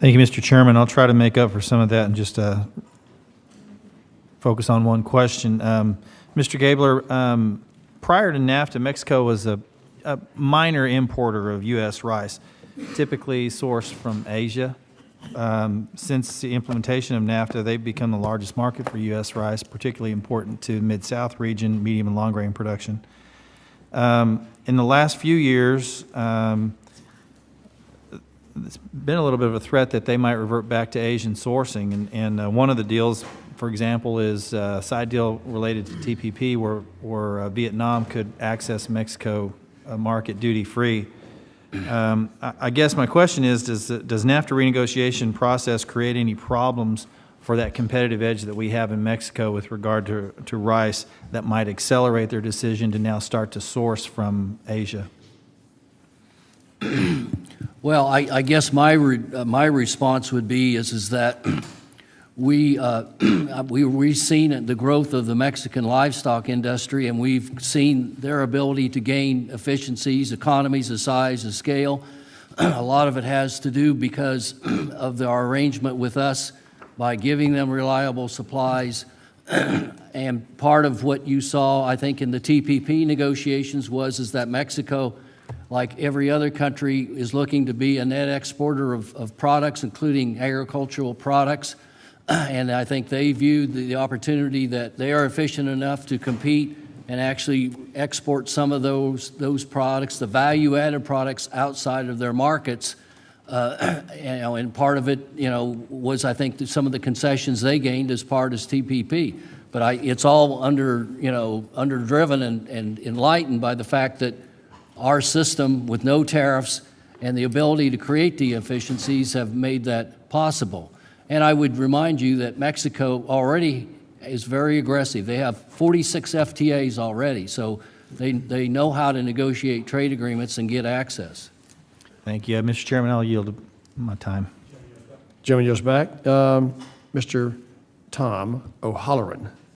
Thank you, Mr. Chairman. I'll try to make up for some of that and just focus on one question. Mr. Gabler, prior to NAFTA, Mexico was a minor importer of U.S. rice, typically sourced from Asia. Since the implementation of NAFTA, they've become the largest market for U.S. rice, particularly important to Mid-South region, medium and long grain production. In the last few years, it's been a little bit of a threat that they might revert back to Asian sourcing. And one of the deals, for example, is a side deal related to TPP where Vietnam could access Mexico market duty-free. I guess my question is, does NAFTA renegotiation process create any problems for that competitive edge that we have in Mexico with regard to rice that might accelerate their decision to now start to source from Asia? Well, I guess my response would be is that we've seen the growth of the Mexican livestock industry, and we've seen their ability to gain efficiencies, economies of size and scale. A lot of it has to do because of our arrangement with us by giving them reliable supplies. And part of what you saw, I think, in the TPP negotiations is that Mexico, like every other country, is looking to be a net exporter of products, including agricultural products. And I think they viewed the opportunity that they are efficient enough to compete and actually export some of those products, the value-added products, outside of their markets. And part of it, was, I think, some of the concessions they gained as part of TPP. But it's all underdriven and enlightened by the fact that our system with no tariffs and the ability to create the efficiencies have made that possible. And I would remind you that Mexico already is very aggressive. They have 46 FTAs already, so they know how to negotiate trade agreements and get access. Thank you. Mr. Chairman, I'll yield my time. Gentleman yields back. Mr. Tom O'Halloran.